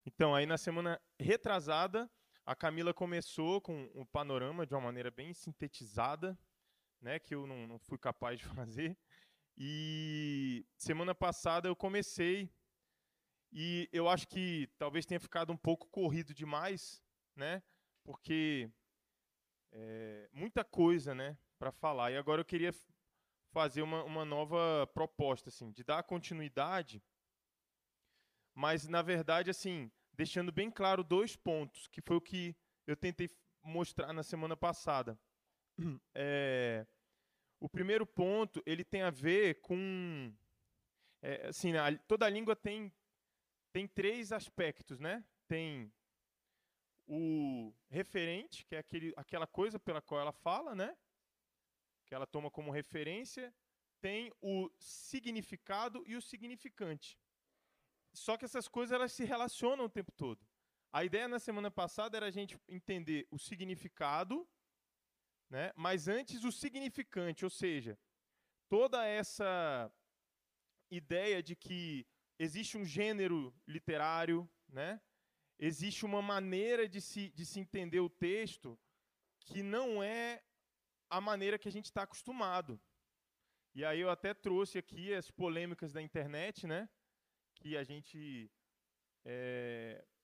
Então, aí na semana retrasada, a Camila começou com o panorama de uma maneira bem sintetizada, né, que eu não fui capaz de fazer. E semana passada eu comecei, e eu acho que talvez tenha ficado um pouco corrido demais, né, porque muita coisa, né, para falar. E agora eu queria fazer uma nova proposta, assim, de dar continuidade, mas na verdade, assim, deixando bem claro dois pontos, que foi o que eu tentei mostrar na semana passada. O primeiro ponto, ele tem a ver com, assim, toda a língua tem três aspectos, né? Tem o referente, que é aquela coisa pela qual ela fala, né? Que ela toma como referência. Tem o significado e o significante. Só que essas coisas elas se relacionam o tempo todo. A ideia na semana passada era a gente entender o significado, né? Mas antes o significante, ou seja, toda essa ideia de que existe um gênero literário, né? Existe uma maneira de se entender o texto que não é a maneira que a gente está acostumado. E aí eu até trouxe aqui as polêmicas da internet, né? Que a gente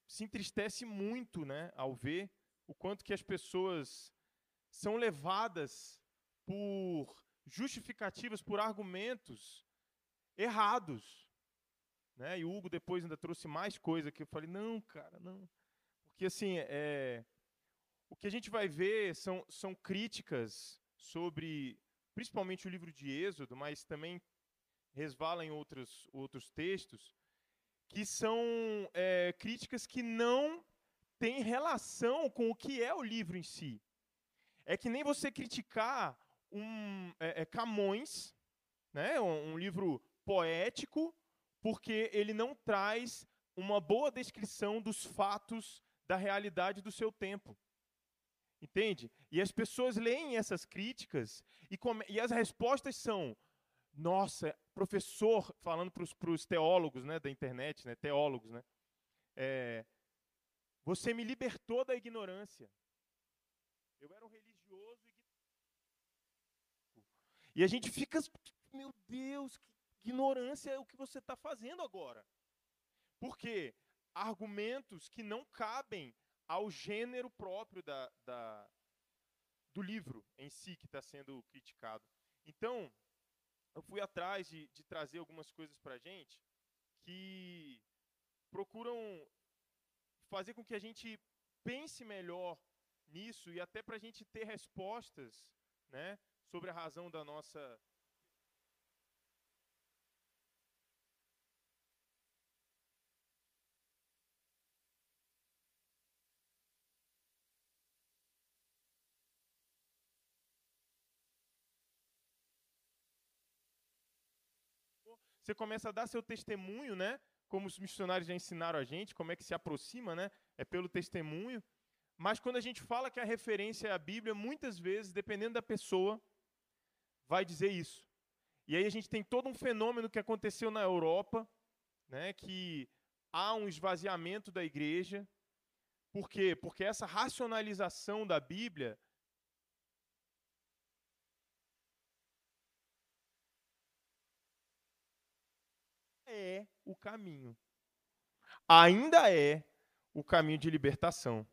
se entristece muito, né, ao ver o quanto que as pessoas são levadas por justificativas, por argumentos errados, né? E o Hugo depois ainda trouxe mais coisa que eu falei, não, cara, não. Porque, assim, o que a gente vai ver são críticas sobre, principalmente o livro de Êxodo, mas também resvala em outros textos, que são críticas que não têm relação com o que é o livro em si. É que nem você criticar Camões, né, um livro poético, porque ele não traz uma boa descrição dos fatos da realidade do seu tempo. Entende? E as pessoas leem essas críticas e as respostas são: nossa, professor, falando para os teólogos, né, da internet, né, teólogos, né, você me libertou da ignorância. Eu era um religioso e a gente fica, meu Deus, que ignorância é o que você está fazendo agora. Por quê? Argumentos que não cabem ao gênero próprio do livro em si que está sendo criticado. Então, eu fui atrás de trazer algumas coisas para a gente que procuram fazer com que a gente pense melhor nisso e até para a gente ter respostas, né, sobre a razão da nossa... Você começa a dar seu testemunho, né? Como os missionários já ensinaram a gente, como é que se aproxima, né? É pelo testemunho. Mas quando a gente fala que a referência é a Bíblia, muitas vezes, dependendo da pessoa, vai dizer isso. E aí a gente tem todo um fenômeno que aconteceu na Europa, né? Que há um esvaziamento da igreja. Por quê? Porque essa racionalização da Bíblia é o caminho. Ainda é o caminho de libertação.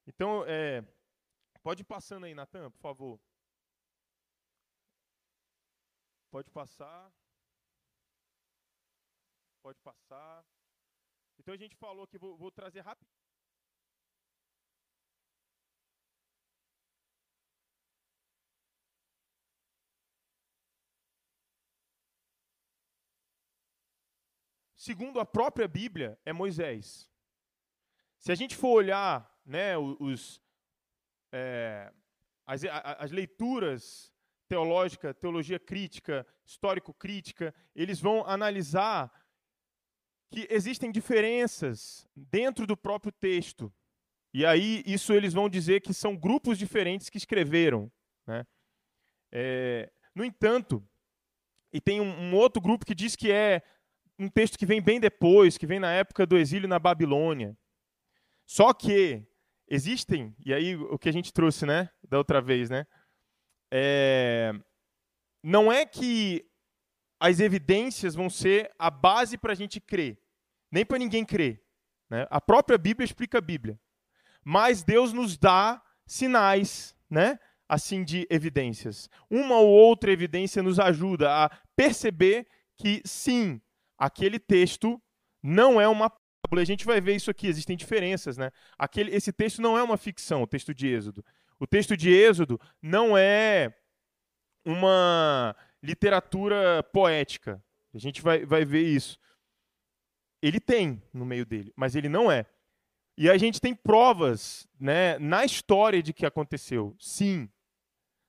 Então, pode ir passando aí, Natan, por favor. Pode passar. Pode passar. Então a gente falou que vou trazer rápido. Segundo a própria Bíblia, é Moisés. Se a gente for olhar, né, as leituras teológicas, teologia crítica, histórico-crítica, eles vão analisar que existem diferenças dentro do próprio texto. E aí, isso eles vão dizer que são grupos diferentes que escreveram, né? No entanto, e tem um outro grupo que diz que é um texto que vem bem depois, que vem na época do exílio na Babilônia. Só que existem, e aí o que a gente trouxe, né, da outra vez, né, não é que as evidências vão ser a base para a gente crer, nem para ninguém crer, né? A própria Bíblia explica a Bíblia. Mas Deus nos dá sinais, né, assim, de evidências. Uma ou outra evidência nos ajuda a perceber que, sim, aquele texto não é uma fábula. A gente vai ver isso aqui, existem diferenças, né? Esse texto não é uma ficção, o texto de Êxodo. O texto de Êxodo não é uma literatura poética. A gente vai ver isso. Ele tem no meio dele, mas ele não é. E a gente tem provas, né, na história de que aconteceu. Sim.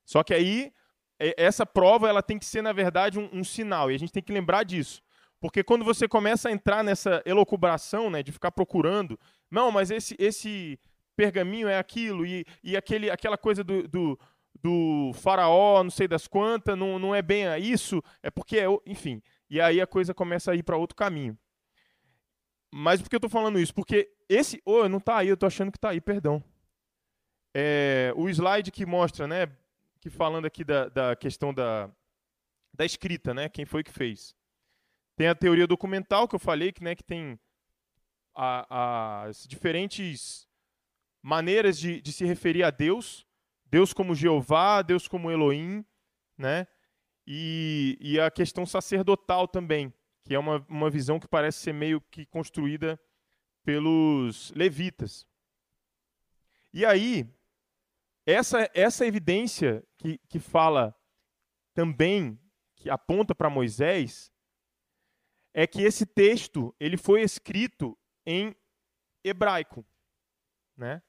Só que aí, essa prova ela tem que ser, na verdade, um sinal. E a gente tem que lembrar disso. Porque quando você começa a entrar nessa elucubração, né, de ficar procurando, não, mas esse pergaminho é aquilo, e aquela coisa do faraó, não sei das quantas, não é bem isso, é porque, enfim. E aí a coisa começa a ir para outro caminho. Mas por que eu estou falando isso? Porque não está aí, eu estou achando que está aí, perdão. O slide que mostra, né, que falando aqui da questão da escrita, né, quem foi que fez. Tem a teoria documental que eu falei, que, né, que tem as diferentes maneiras de se referir a Deus. Deus como Jeová, Deus como Elohim, né? E a questão sacerdotal também, que é uma visão que parece ser meio que construída pelos levitas. E aí, essa evidência que fala também, que aponta para Moisés, é que esse texto ele foi escrito em hebraico, né?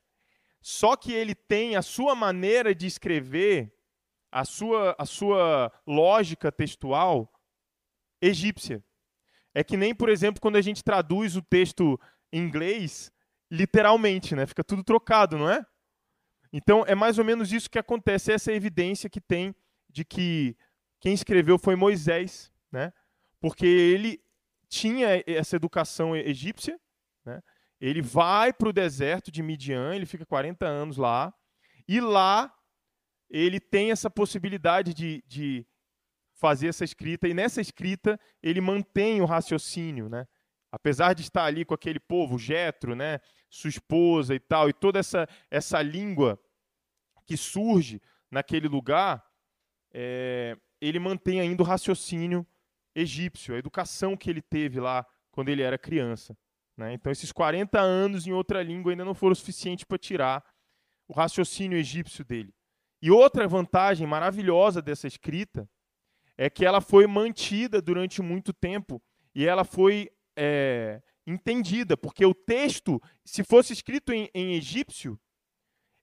Só que ele tem a sua maneira de escrever, a sua lógica textual egípcia. É que nem, por exemplo, quando a gente traduz o texto em inglês, literalmente, né? Fica tudo trocado, não é? Então, é mais ou menos isso que acontece, essa evidência que tem de que quem escreveu foi Moisés, né? Porque ele tinha essa educação egípcia, né? Ele vai para o deserto de Midian, ele fica 40 anos lá, e lá ele tem essa possibilidade de fazer essa escrita, e nessa escrita ele mantém o raciocínio, né? Apesar de estar ali com aquele povo, Jetro, né, sua esposa e tal, e toda essa língua que surge naquele lugar, ele mantém ainda o raciocínio egípcio, a educação que ele teve lá quando ele era criança, né? Então, esses 40 anos em outra língua ainda não foram suficientes para tirar o raciocínio egípcio dele. E outra vantagem maravilhosa dessa escrita é que ela foi mantida durante muito tempo e ela foi entendida, porque o texto, se fosse escrito em egípcio,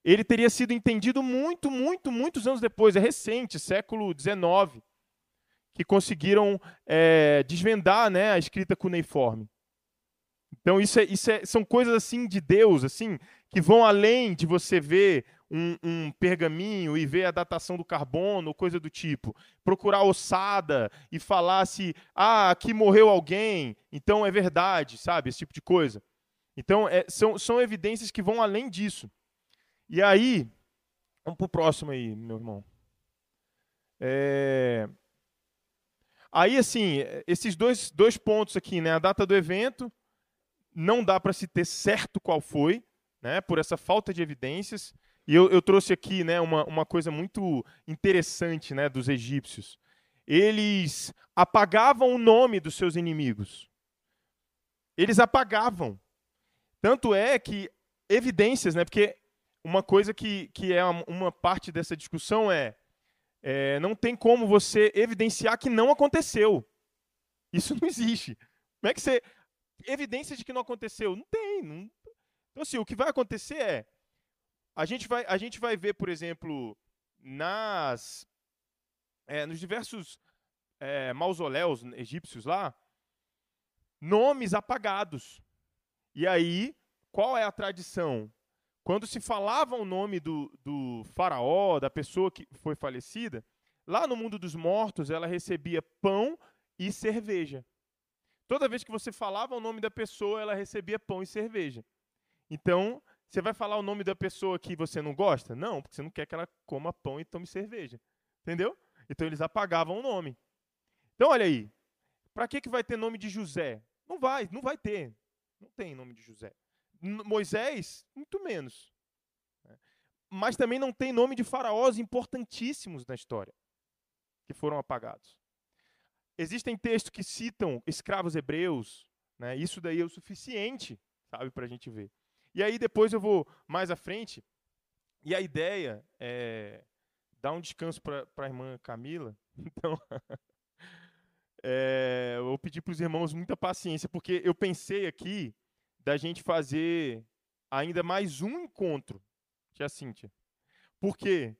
ele teria sido entendido muitos anos depois, é recente, século XIX, que conseguiram desvendar, né, a escrita cuneiforme. Então são coisas assim de Deus, assim, que vão além de você ver um pergaminho e ver a datação do carbono, coisa do tipo. Procurar ossada e falar se, aqui morreu alguém, então é verdade, sabe? Esse tipo de coisa. Então, são evidências que vão além disso. E aí, vamos para o próximo aí, meu irmão. Aí, assim, esses dois pontos aqui, né? A data do evento, não dá para se ter certo qual foi, né? Por essa falta de evidências. E eu trouxe aqui, né, uma coisa muito interessante, né, dos egípcios. Eles apagavam o nome dos seus inimigos. Eles apagavam. Tanto é que evidências, né, porque uma coisa que é uma parte dessa discussão não tem como você evidenciar que não aconteceu. Isso não existe. Como é que você... Evidências de que não aconteceu? Não tem. Não... Então, assim, o que vai acontecer a gente vai ver, por exemplo, nos diversos mausoléus egípcios lá, nomes apagados. E aí, qual é a tradição? Quando se falava o nome do faraó, da pessoa que foi falecida, lá no mundo dos mortos, ela recebia pão e cerveja. toda vez que você falava o nome da pessoa, ela recebia pão e cerveja. Então, você vai falar o nome da pessoa que você não gosta? Não, porque você não quer que ela coma pão e tome cerveja. Entendeu? Então, eles apagavam o nome. Então, olha aí. Para que vai ter nome de José? Não vai ter. Não tem nome de José. Moisés, muito menos. Mas também não tem nome de faraós importantíssimos na história, que foram apagados. Existem textos que citam escravos hebreus, né? Isso daí é o suficiente, sabe, para a gente ver. E aí depois eu vou mais à frente, e a ideia é dar um descanso para a irmã Camila. Então, eu vou pedir para os irmãos muita paciência, porque eu pensei aqui da gente fazer ainda mais um encontro, tia Cíntia. Porque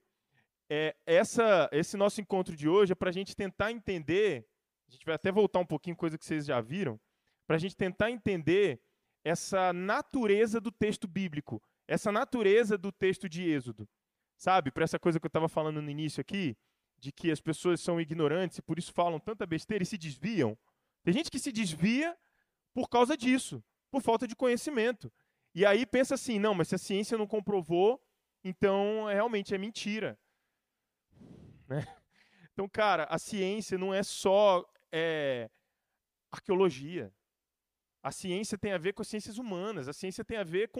esse nosso encontro de hoje é para a gente tentar entender, a gente vai até voltar um pouquinho, coisa que vocês já viram, para a gente tentar entender essa natureza do texto bíblico, essa natureza do texto de Êxodo. Sabe, para essa coisa que eu estava falando no início aqui, de que as pessoas são ignorantes e por isso falam tanta besteira e se desviam. Tem gente que se desvia por causa disso, por falta de conhecimento. E aí pensa assim, não, mas se a ciência não comprovou, então realmente é mentira. Né? Então, cara, a ciência não é só arqueologia. A ciência tem a ver com as ciências humanas, a ciência tem a ver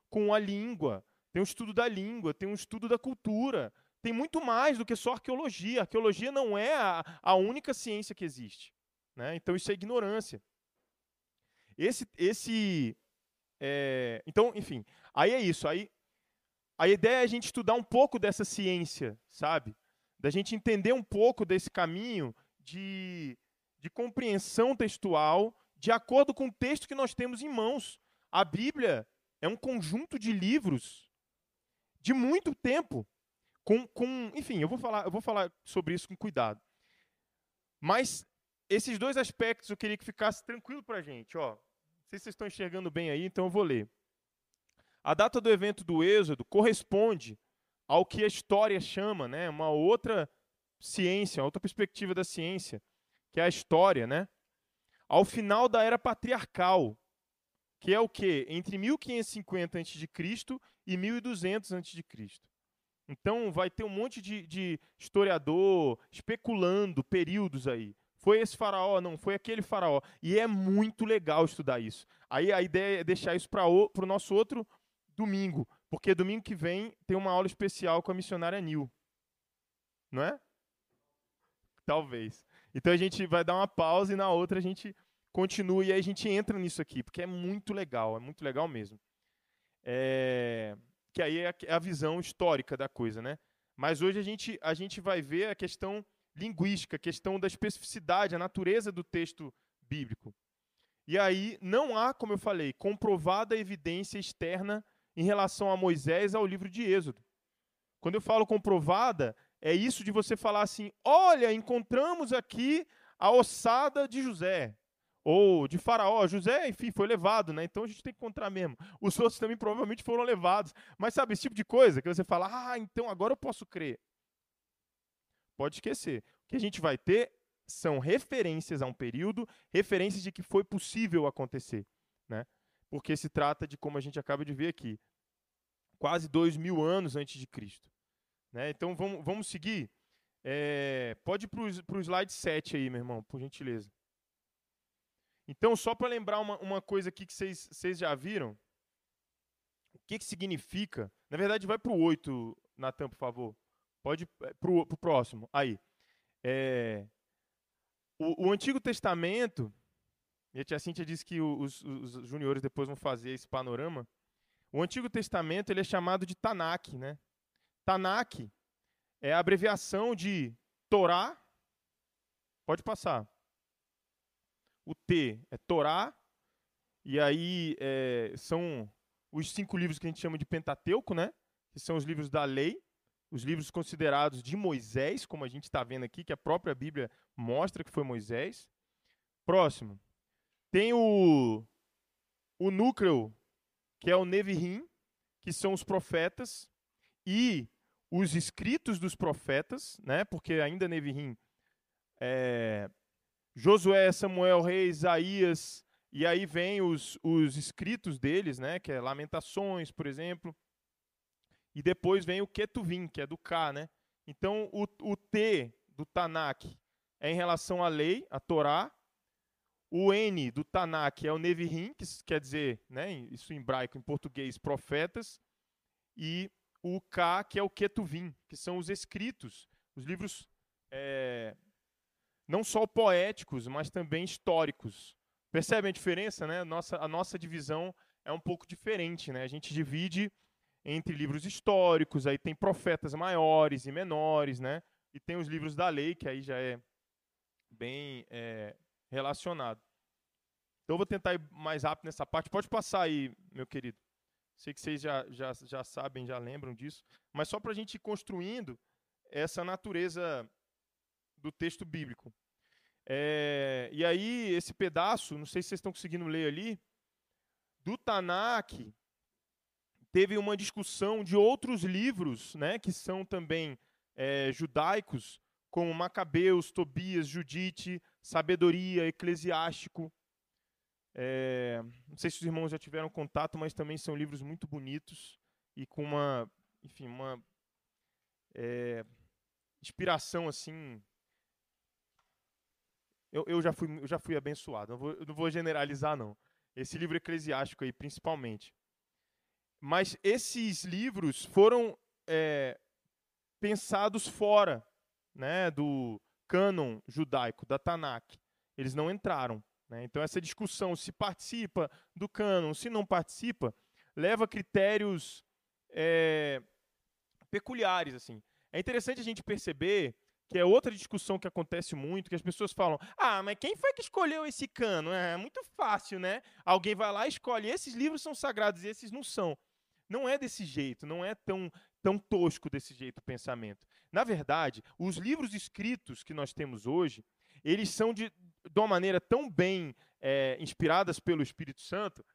com a língua, tem um estudo da língua, tem um estudo da cultura, tem muito mais do que só arqueologia. A arqueologia não é a única ciência que existe. Né? Então, isso é ignorância. Então, enfim, aí é isso. Aí, a ideia é a gente estudar um pouco dessa ciência, sabe? Da gente entender um pouco desse caminho de compreensão textual de acordo com o texto que nós temos em mãos. A Bíblia é um conjunto de livros de muito tempo. Enfim, eu vou falar sobre isso com cuidado. Mas esses dois aspectos eu queria que ficasse tranquilo para a gente. Ó. Não sei se vocês estão enxergando bem aí, então eu vou ler. A data do evento do Êxodo corresponde ao que a história chama, né, uma outra ciência, outra perspectiva da ciência, que é a história, né? Ao final da era patriarcal, que é o quê? Entre 1550 a.C. e 1200 a.C. Então, vai ter um monte de historiador especulando períodos aí. Foi esse faraó? Não, foi aquele faraó. E é muito legal estudar isso. Aí a ideia é deixar isso para o nosso outro domingo, porque domingo que vem tem uma aula especial com a missionária Nil. Não é? Talvez. Então a gente vai dar uma pausa e na outra a gente continua e aí a gente entra nisso aqui, porque é muito legal mesmo. Que aí é a visão histórica da coisa, né? Mas hoje a gente vai ver a questão linguística, a questão da especificidade, a natureza do texto bíblico. E aí não há, como eu falei, comprovada evidência externa em relação a Moisés ao livro de Êxodo. Quando eu falo comprovada, é isso de você falar assim, olha, encontramos aqui a ossada de José, ou de Faraó. José, enfim, foi levado, né? Então a gente tem que encontrar mesmo. Os outros também provavelmente foram levados. Mas sabe, esse tipo de coisa que você fala, então agora eu posso crer. Pode esquecer. O que a gente vai ter são referências a um período, referências de que foi possível acontecer, né? Porque se trata de, como a gente acaba de ver aqui, quase 2000 anos antes de Cristo. Né? Então vamos seguir. Pode ir para o slide 7 aí, meu irmão, por gentileza. Então, só para lembrar uma coisa aqui que vocês já viram, o que significa, na verdade vai para o 8, Natan, por favor. Pode ir para o próximo. Aí. O Antigo Testamento, e a tia Cíntia disse que os juniores depois vão fazer esse panorama. O Antigo Testamento ele é chamado de Tanakh, né? Tanakh é a abreviação de Torá. Pode passar. O T é Torá, e aí são os 5 livros que a gente chama de Pentateuco, né? Que são os livros da lei, os livros considerados de Moisés, como a gente está vendo aqui, que a própria Bíblia mostra que foi Moisés. Próximo. Tem o núcleo, que é o Neviim, que são os profetas, e os escritos dos profetas, né? Porque ainda Neviim Josué, Samuel, Reis, Isaías, e aí vem os escritos deles, né, que é Lamentações, por exemplo, e depois vem o Ketuvim, que é do K, né? Então, o T do Tanakh é em relação à lei, a Torá. O N do Tanakh é o Nevi'im, que quer dizer, né, isso em hebraico, em português, profetas. E o K, que é o Ketuvim, que são os escritos, os livros não só poéticos, mas também históricos. Percebem a diferença, né? A nossa divisão é um pouco diferente, né? A gente divide entre livros históricos, aí tem profetas maiores e menores, né? E tem os livros da lei, que aí já é bem relacionado. Então eu vou tentar ir mais rápido nessa parte. Pode passar aí, meu querido. Sei que vocês já sabem, já lembram disso. Mas só para a gente ir construindo essa natureza do texto bíblico. E aí, esse pedaço, não sei se vocês estão conseguindo ler ali, do Tanakh, teve uma discussão de outros livros, né, que são também judaicos, como Macabeus, Tobias, Judite, Sabedoria, Eclesiástico. Não sei se os irmãos já tiveram contato, mas também são livros muito bonitos e com uma inspiração assim. Eu já fui abençoado. Eu não vou generalizar, não. Esse livro eclesiástico aí, principalmente. Mas esses livros foram pensados fora, né, do cânon judaico, da Tanakh. Eles não entraram. Né? Então, essa discussão, se participa do cânon, se não participa, leva a critérios peculiares. Assim. É interessante a gente perceber que é outra discussão que acontece muito, que as pessoas falam, mas quem foi que escolheu esse cânon? É muito fácil, né? Alguém vai lá e escolhe, esses livros são sagrados e esses não são. Não é desse jeito, não é tão tosco desse jeito o pensamento. Na verdade, os livros escritos que nós temos hoje, eles são de uma maneira tão bem inspiradas pelo Espírito Santo,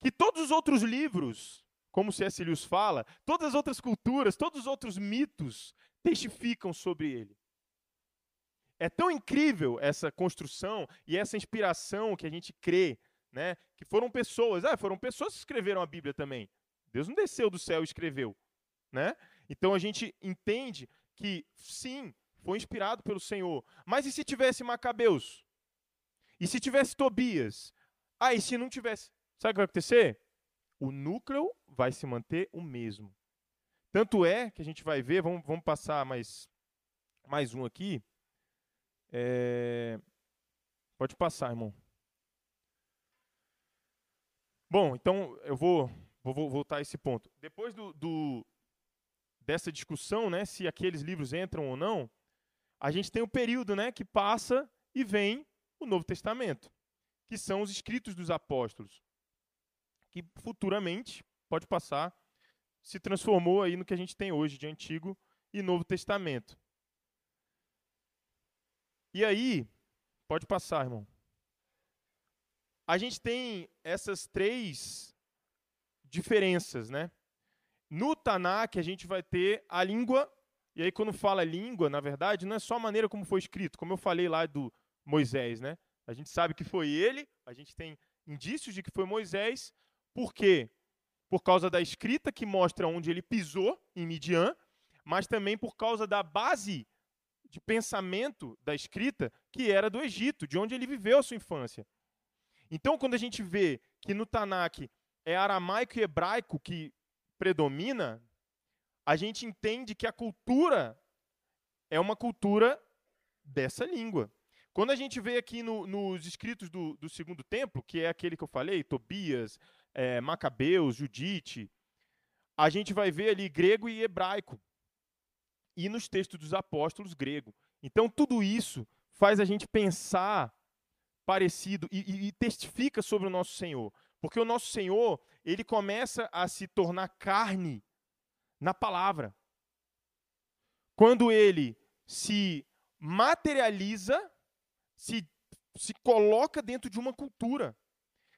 que todos os outros livros, como C.S. Lewis fala, todas as outras culturas, todos os outros mitos testificam sobre ele. É tão incrível essa construção e essa inspiração que a gente crê, né, que foram pessoas que escreveram a Bíblia também. Deus não desceu do céu e escreveu. Né? Então a gente entende que, sim, foi inspirado pelo Senhor. Mas e se tivesse Macabeus? E se tivesse Tobias? E se não tivesse? Sabe o que vai acontecer? O núcleo vai se manter o mesmo. Tanto é que a gente vai ver, vamos passar mais um aqui. Pode passar, irmão. Bom, então eu vou voltar a esse ponto. Depois dessa discussão, né, se aqueles livros entram ou não, a gente tem um período, né, que passa e vem o Novo Testamento, que são os escritos dos apóstolos, que futuramente, pode passar, se transformou aí no que a gente tem hoje de Antigo e Novo Testamento. E aí, pode passar, irmão. A gente tem essas três diferenças, né? No Tanakh, a gente vai ter a língua, e aí quando fala língua, na verdade, não é só a maneira como foi escrito, como eu falei lá do Moisés, né? A gente sabe que foi ele, a gente tem indícios de que foi Moisés, por quê? Por causa da escrita que mostra onde ele pisou, em Midian, mas também por causa da base de pensamento da escrita, que era do Egito, de onde ele viveu a sua infância. Então, quando a gente vê que no Tanakh é aramaico e hebraico que predomina, a gente entende que a cultura é uma cultura dessa língua. Quando a gente vê aqui nos escritos do Segundo Templo, que é aquele que eu falei, Tobias, Macabeus, Judite, a gente vai ver ali grego e hebraico. E nos textos dos apóstolos, grego. Então, tudo isso faz a gente pensar parecido e testifica sobre o nosso Senhor. Porque o nosso Senhor, ele começa a se tornar carne na palavra. Quando ele se materializa, se coloca dentro de uma cultura.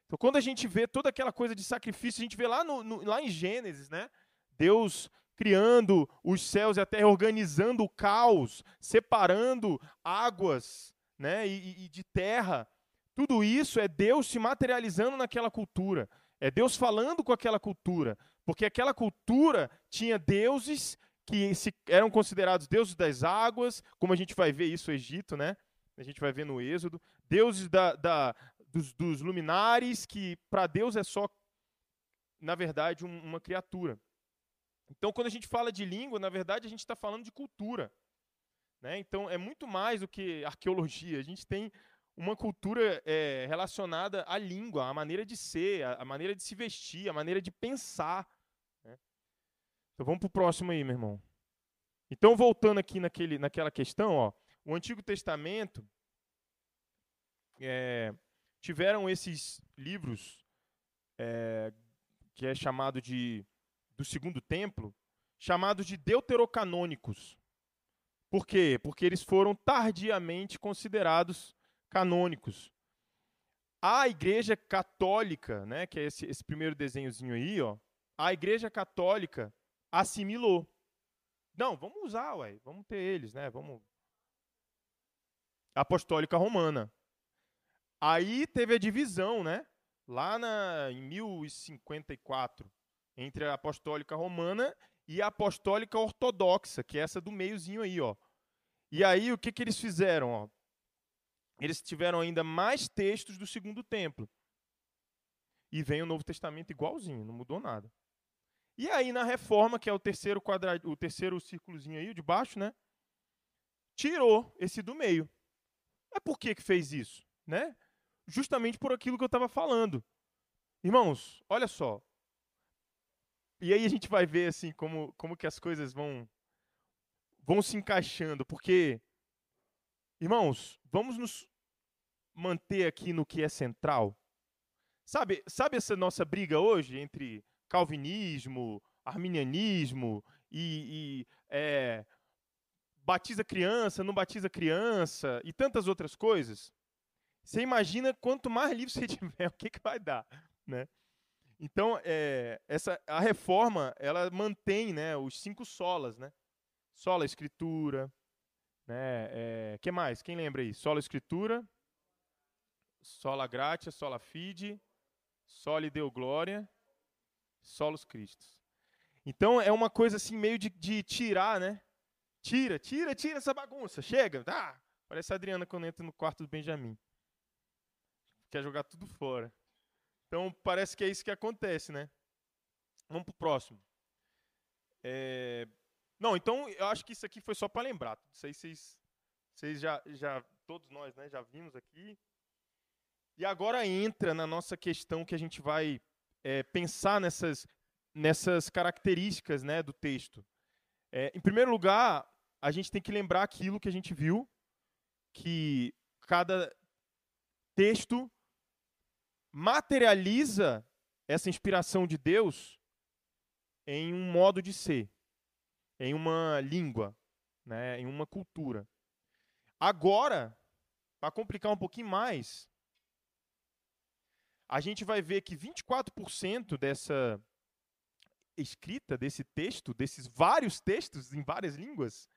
Então, quando a gente vê toda aquela coisa de sacrifício, a gente vê lá em Gênesis, né? Deus criando os céus e a terra, organizando o caos, separando águas né, e de terra, tudo isso é Deus se materializando naquela cultura. É Deus falando com aquela cultura. Porque aquela cultura tinha deuses que eram considerados deuses das águas, como a gente vai ver isso no Egito, né? A gente vai ver no Êxodo. Deuses dos luminares, que para Deus é só, na verdade, uma criatura. Então, quando a gente fala de língua, na verdade, a gente está falando de cultura. Né? Então, é muito mais do que arqueologia. A gente tem uma cultura relacionada à língua, à maneira de ser, à maneira de se vestir, à maneira de pensar. Né? Então, vamos para o próximo aí, meu irmão. Então, voltando aqui naquela questão, ó, o Antigo Testamento tiveram esses livros que é chamado do Segundo Templo, chamados de deuterocanônicos. Por quê? Porque eles foram tardiamente considerados canônicos. A Igreja Católica, né, que é esse primeiro desenhozinho aí, ó, a Igreja Católica assimilou. Não, vamos usar, vamos ter eles, né? Vamos. Apostólica Romana. Aí teve a divisão, né? Lá em 1054, entre a Apostólica Romana e a Apostólica Ortodoxa, que é essa do meiozinho aí, ó. E aí o que eles fizeram, ó? Eles tiveram ainda mais textos do Segundo Templo. E vem o Novo Testamento igualzinho, não mudou nada. E aí na Reforma, que é o terceiro círculozinho aí de baixo, né? Tirou esse do meio. Mas por que fez isso, né? Justamente por aquilo que eu estava falando. Irmãos, olha só. E aí a gente vai ver assim como que as coisas vão se encaixando, porque, irmãos, vamos nos manter aqui no que é central. Sabe essa nossa briga hoje entre calvinismo, arminianismo e batiza criança, não batiza criança e tantas outras coisas? Você imagina quanto mais livros você tiver, o que vai dar, né? Então, a reforma, ela mantém, né, os 5 solas, né? Sola Escritura, né? Que mais? Quem lembra aí? Sola Escritura, Sola Gratia, Sola Fide, Soli Deo Glória, Solus Christus. Então, é uma coisa assim meio de tirar, né? Tira essa bagunça, chega. Parece a Adriana quando entra no quarto do Benjamin. Quer jogar tudo fora. Então, parece que é isso que acontece, né? Vamos pro próximo. Não, então, eu acho que isso aqui foi só para lembrar. Isso aí vocês já, todos nós, né, já vimos aqui. E agora entra na nossa questão que a gente vai pensar nessas características, né, do texto. Em primeiro lugar, a gente tem que lembrar aquilo que a gente viu, que cada texto materializa essa inspiração de Deus em um modo de ser, em uma língua, né, em uma cultura. Agora, para complicar um pouquinho mais, a gente vai ver que 24% dessa escrita, desse texto, desses vários textos em várias línguas,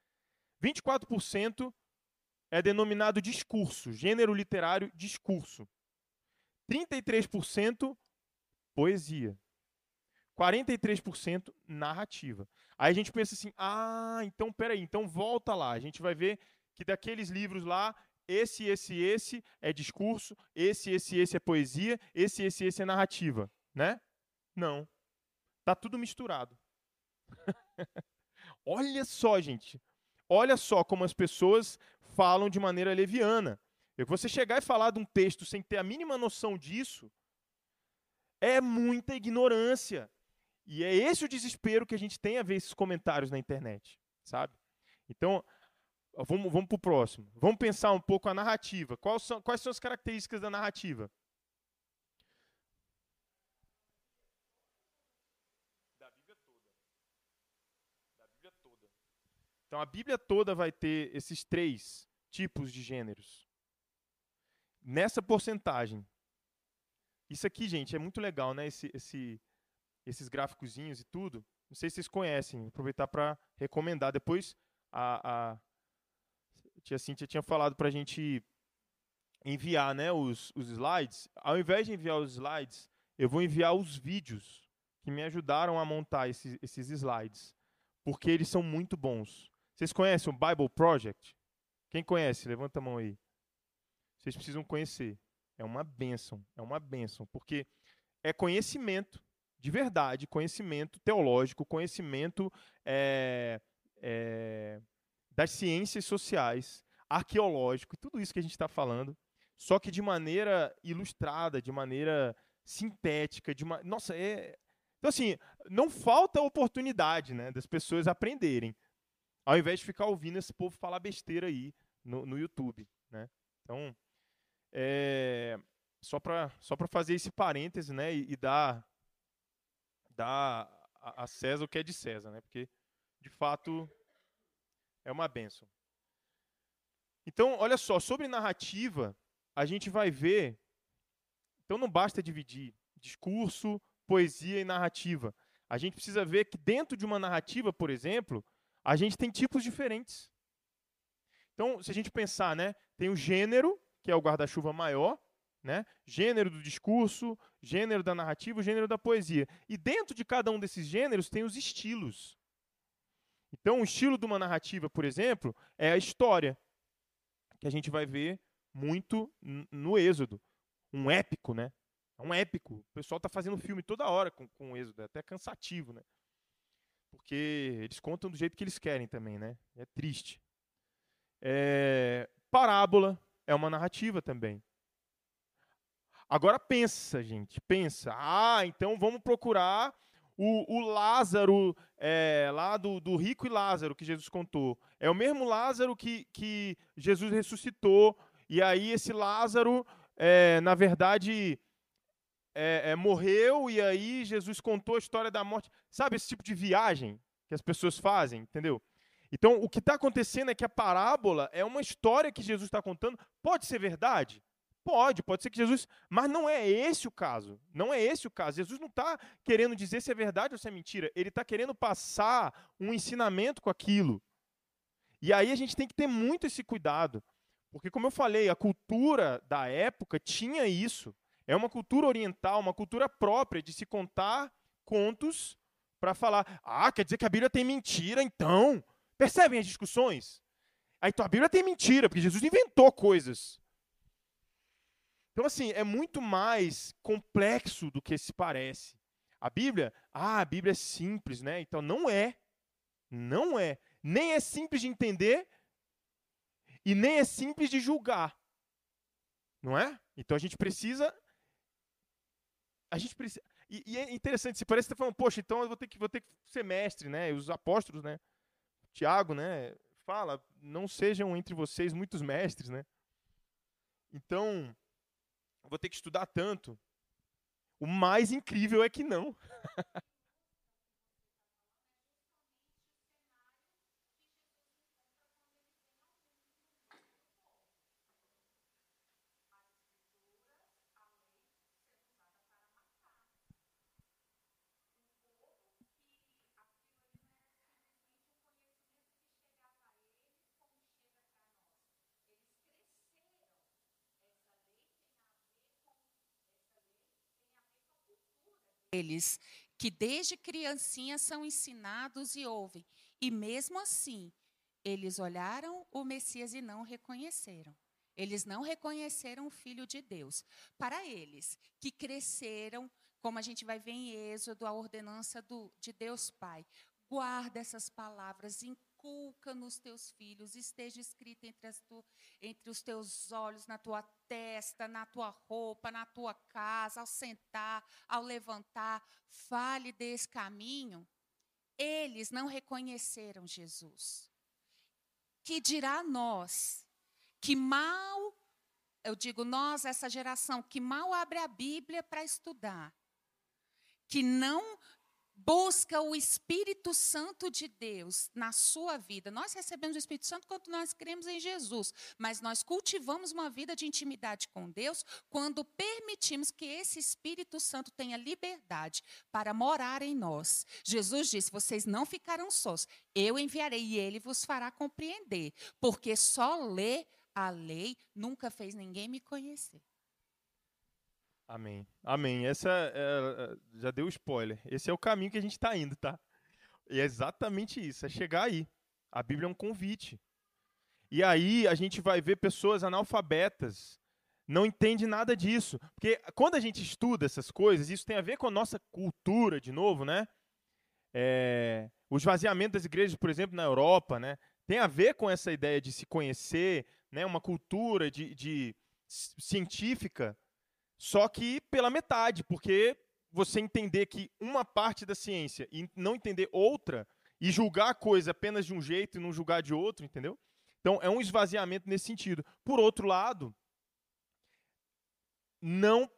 24% é denominado discurso, gênero literário discurso. 33% poesia. 43% narrativa. Aí a gente pensa assim, então peraí, então volta lá. A gente vai ver que daqueles livros lá, esse é discurso, esse é poesia, esse é narrativa, né? Não. Tá tudo misturado. Olha só, gente. Olha só como as pessoas falam de maneira leviana. Você chegar e falar de um texto sem ter a mínima noção disso, é muita ignorância. E é esse o desespero que a gente tem a ver esses comentários na internet, sabe? Então, vamos para o próximo. Vamos pensar um pouco a narrativa. Quais são as características da narrativa? Da Bíblia toda. Da Bíblia toda. Então, a Bíblia toda vai ter esses 3 tipos de gêneros. Nessa porcentagem. Isso aqui, gente, é muito legal, né? Esses gráficozinhos e tudo. Não sei se vocês conhecem. Vou aproveitar para recomendar. Depois, a tia Cíntia tinha falado para a gente enviar, né, os slides, ao invés de enviar os slides, eu vou enviar os vídeos que me ajudaram a montar esses slides, porque eles são muito bons. Vocês conhecem o Bible Project? Quem conhece? Levanta a mão aí. Vocês precisam conhecer. É uma bênção, porque é conhecimento de verdade, conhecimento teológico, conhecimento das ciências sociais, arqueológico, tudo isso que a gente está falando, só que de maneira ilustrada, de maneira sintética, nossa, então assim, não falta oportunidade, né, das pessoas aprenderem, ao invés de ficar ouvindo esse povo falar besteira aí no YouTube, né? Então, só para fazer esse parêntese, né, e dar a César o que é de César, né? Porque de fato é uma bênção. Então, olha só, sobre narrativa, a gente vai ver. Então, não basta dividir discurso, poesia e narrativa. A gente precisa ver que dentro de uma narrativa, por exemplo, a gente tem tipos diferentes. Então, se a gente pensar, né, tem o gênero, que é o guarda-chuva maior, né? Gênero do discurso, gênero da narrativa, gênero da poesia. E dentro de cada um desses gêneros tem os estilos. Então, o estilo de uma narrativa, por exemplo, é a história, que a gente vai ver muito no Êxodo. Um épico, né? É um épico. O pessoal está fazendo filme toda hora com o Êxodo, é até cansativo, né? Porque eles contam do jeito que eles querem também, né? É triste. Parábola é uma narrativa também. Agora pensa, gente, pensa. Então vamos procurar o Lázaro, lá do rico e Lázaro, que Jesus contou. É o mesmo Lázaro que Jesus ressuscitou. E aí esse Lázaro, na verdade, morreu, e aí Jesus contou a história da morte. Sabe esse tipo de viagem que as pessoas fazem, entendeu? Então, o que está acontecendo é que a parábola é uma história que Jesus está contando. Pode ser verdade? Pode ser que Jesus... Mas não é esse o caso. Não é esse o caso. Jesus não está querendo dizer se é verdade ou se é mentira. Ele está querendo passar um ensinamento com aquilo. E aí a gente tem que ter muito esse cuidado. Porque, como eu falei, a cultura da época tinha isso. É uma cultura oriental, uma cultura própria de se contar contos para falar, quer dizer que a Bíblia tem mentira, então. Percebem as discussões? Então a Bíblia tem mentira, porque Jesus inventou coisas. Então, assim, é muito mais complexo do que se parece. A Bíblia é simples, né? Então, não é. Não é. Nem é simples de entender e nem é simples de julgar. Não é? Então, a gente precisa... E é interessante, se parece que você está falando, poxa, então eu vou ter que ser mestre, né? E os apóstolos, né? Tiago, né? Fala, não sejam entre vocês muitos mestres, né? Então... vou ter que estudar tanto. O mais incrível é que não. Eles que desde criancinha são ensinados e ouvem. E mesmo assim, eles olharam o Messias e não reconheceram. Eles não reconheceram o Filho de Deus. Para eles, que cresceram, como a gente vai ver em Êxodo, a ordenança de Deus Pai. Guarda essas palavras, inculca nos teus filhos, esteja escrita entre os teus olhos, na tua testa, na tua roupa, na tua casa, ao sentar, ao levantar, fale desse caminho. Eles não reconheceram Jesus. Que dirá nós, que mal, eu digo nós, essa geração, que mal abre a Bíblia para estudar, que não busca o Espírito Santo de Deus na sua vida. Nós recebemos o Espírito Santo quando nós cremos em Jesus, mas nós cultivamos uma vida de intimidade com Deus quando permitimos que esse Espírito Santo tenha liberdade para morar em nós. Jesus disse, vocês não ficarão sós, eu enviarei e ele vos fará compreender, porque só ler a lei nunca fez ninguém me conhecer. Amém. Amém. Já deu spoiler. Esse é o caminho que a gente está indo, tá? E é exatamente isso, é chegar aí. A Bíblia é um convite. E aí a gente vai ver pessoas analfabetas, não entende nada disso. Porque quando a gente estuda essas coisas, isso tem a ver com a nossa cultura, de novo, né? O esvaziamento das igrejas, por exemplo, na Europa, né? Tem a ver com essa ideia de se conhecer, né? Uma cultura científica, só que pela metade, porque você entender que uma parte da ciência e não entender outra, e julgar a coisa apenas de um jeito e não julgar de outro, entendeu? Então, é um esvaziamento nesse sentido. Por outro lado, não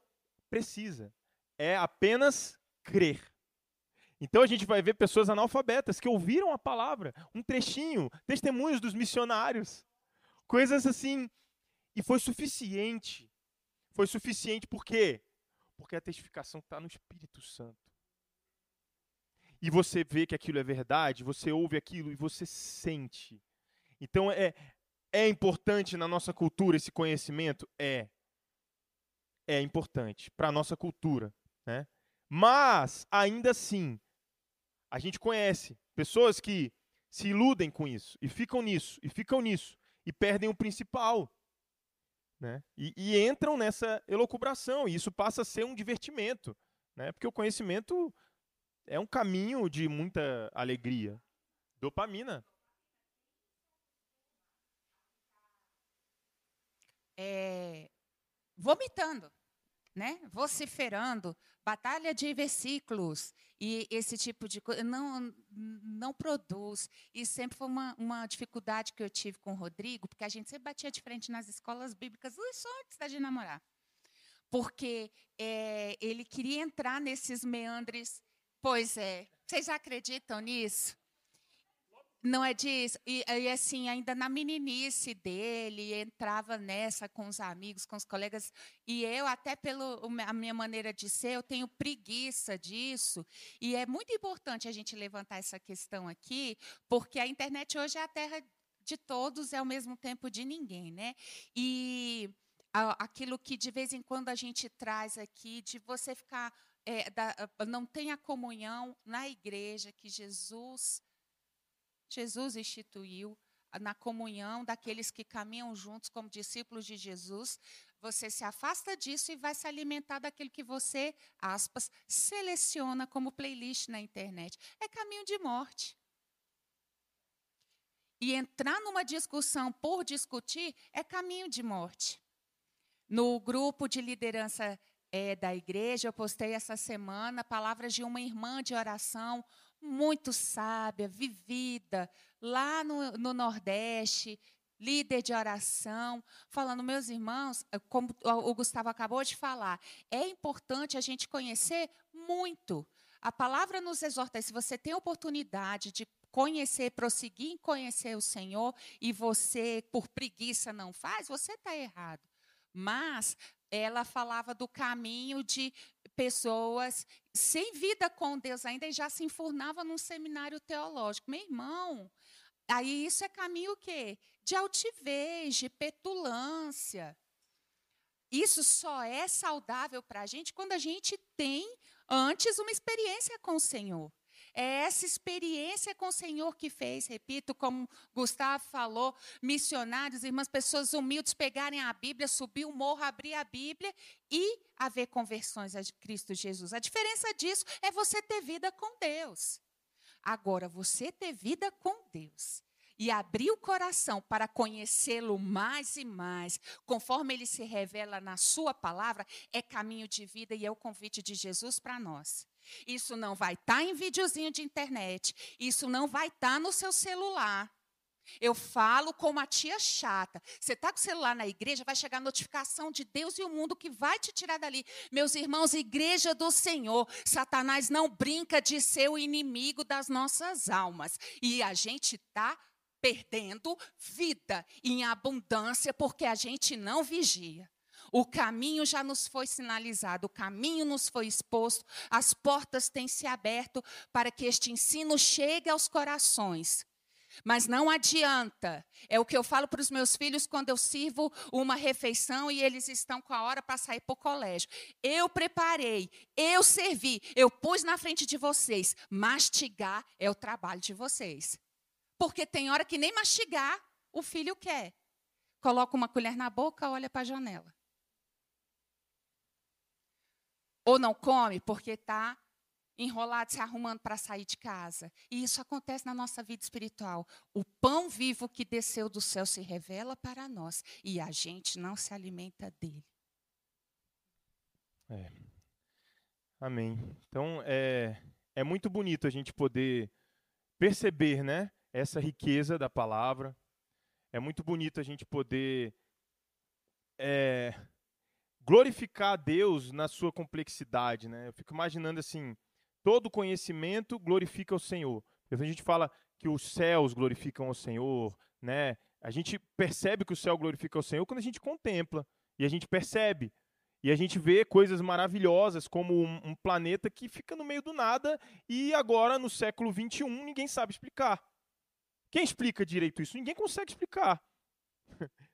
precisa. É apenas crer. Então, a gente vai ver pessoas analfabetas que ouviram a palavra, um trechinho, testemunhos dos missionários, coisas assim, e foi suficiente. Foi suficiente por quê? Porque a testificação está no Espírito Santo. E você vê que aquilo é verdade, você ouve aquilo e você sente. Então, é importante na nossa cultura esse conhecimento? É importante para a nossa cultura, né? Mas, ainda assim, a gente conhece pessoas que se iludem com isso, e ficam nisso, e perdem o principal. Né? E entram nessa elucubração, e isso passa a ser um divertimento, né? Porque o conhecimento é um caminho de muita alegria. Dopamina. Vomitando, né? Vociferando, batalha de versículos e esse tipo de coisa não produz. E sempre foi uma dificuldade que eu tive com o Rodrigo, porque a gente sempre batia de frente nas escolas bíblicas só antes da gente namorar. Porque ele queria entrar nesses meandres. Pois é, vocês acreditam nisso? Não é disso? E assim, ainda na meninice dele, entrava nessa com os amigos, com os colegas, e eu, até pela minha maneira de ser, eu tenho preguiça disso, e é muito importante a gente levantar essa questão aqui, porque a internet hoje é a terra de todos e, ao mesmo tempo, de ninguém, né? E aquilo que, de vez em quando, a gente traz aqui, de você ficar, não tem a comunhão na igreja que Jesus instituiu, na comunhão daqueles que caminham juntos como discípulos de Jesus. Você se afasta disso e vai se alimentar daquilo que você, aspas, seleciona como playlist na internet. É caminho de morte. E entrar numa discussão por discutir é caminho de morte. No grupo de liderança da igreja, eu postei essa semana palavras de uma irmã de oração muito sábia, vivida, lá no Nordeste, líder de oração, falando, meus irmãos, como o Gustavo acabou de falar, é importante a gente conhecer muito. A palavra nos exorta, se você tem a oportunidade de conhecer, prosseguir em conhecer o Senhor, e você, por preguiça, não faz, você está errado. Mas ela falava do caminho de pessoas sem vida com Deus ainda e já se enfurnava num seminário teológico. Meu irmão, aí isso é caminho o quê? De altivez, de petulância. Isso só é saudável para a gente quando a gente tem antes uma experiência com o Senhor. É essa experiência com o Senhor que fez, repito, como Gustavo falou, missionários, irmãs, pessoas humildes pegarem a Bíblia, subir o morro, abrir a Bíblia e haver conversões a Cristo Jesus. A diferença disso é você ter vida com Deus. Agora, você ter vida com Deus e abrir o coração para conhecê-lo mais e mais, conforme ele se revela na sua palavra, é caminho de vida e é o convite de Jesus para nós. Isso não vai estar em videozinho de internet, isso não vai estar no seu celular. Eu falo como a tia chata. Você está com o celular na igreja, vai chegar a notificação de Deus e o mundo que vai te tirar dali. Meus irmãos, igreja do Senhor, Satanás não brinca de ser o inimigo das nossas almas. E a gente está perdendo vida em abundância porque a gente não vigia. O caminho já nos foi sinalizado, o caminho nos foi exposto, as portas têm se aberto para que este ensino chegue aos corações. Mas não adianta. É o que eu falo para os meus filhos quando eu sirvo uma refeição e eles estão com a hora para sair para o colégio. Eu preparei, eu servi, eu pus na frente de vocês. Mastigar é o trabalho de vocês. Porque tem hora que nem mastigar o filho quer. Coloca uma colher na boca, olha para a janela. Ou não come porque está enrolado, se arrumando para sair de casa. E isso acontece na nossa vida espiritual. O pão vivo que desceu do céu se revela para nós e a gente não se alimenta dele. Amém. Então, é muito bonito a gente poder perceber, né, essa riqueza da palavra. É muito bonito a gente poder glorificar a Deus na sua complexidade, né? Eu fico imaginando assim, todo conhecimento glorifica o Senhor. Porque a gente fala que os céus glorificam o Senhor, né? A gente percebe que o céu glorifica o Senhor quando a gente contempla. E a gente percebe. E a gente vê coisas maravilhosas, como um planeta que fica no meio do nada e agora, no século XXI, ninguém sabe explicar. Quem explica direito isso? Ninguém consegue explicar.